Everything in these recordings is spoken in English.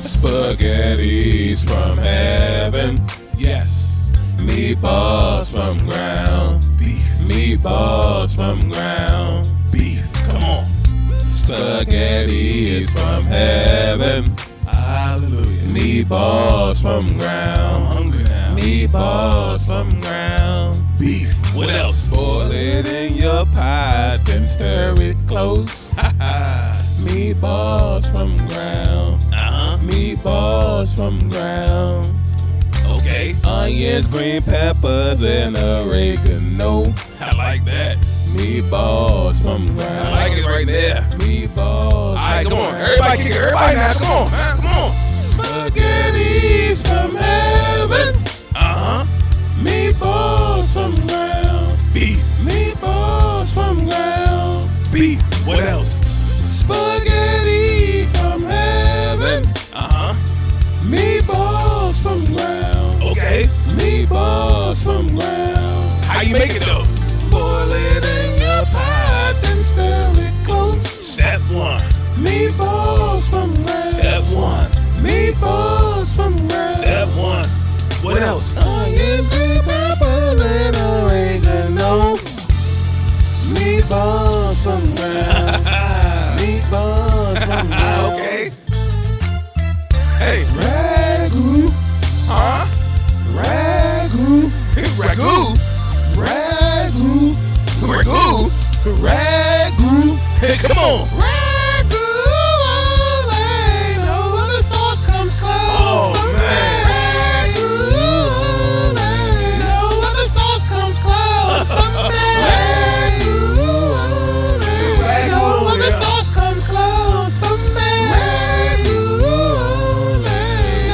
Spaghetti's from heaven. Yes. Meatballs from ground. Beef. Meatballs from ground. Beef. Come on. Spaghetti is from heaven. Hallelujah. Meatballs from I'm ground. hungry now. Meatballs from ground. Beef. What else? Boil it in your pot, then stir it close. Meatballs from ground. Meatballs from ground. Okay. Onions, green peppers, and oregano. I like that. Meatballs from ground. I like it right there. Meatballs. Alright, come on. Everybody kick it. Everybody now. Come on. Come on. Spaghetti's from heaven. Meatballs from ground. Beef. Meatballs from ground. Beef. What else? Spaghetti from heaven. Meatballs from ground. Okay. Meatballs from ground. How you make it though? Boil it in your pot, then stir it close. Step one. Meatballs from ground. Step one. Meatballs from ground. Step one. What else? Onions, green peppers, and oregano. Meatballs from ground. Meatballs from ground. Okay. Hey. Ragu. Huh? Ragu. Ragu. Ragu. Ragu. Ragu. Hey, come on. Ragu. Ole. No other sauce comes close. Oh, from man. Ragu. Ole. No other sauce comes close. From Ragu. Ole. No other sauce comes close. From Ragu. Ole.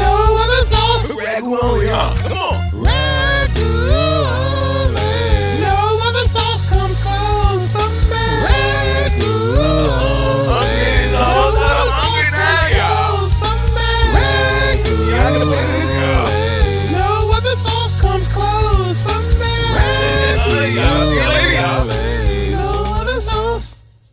No other sauce. Ragu only, huh? Come on. Ragu.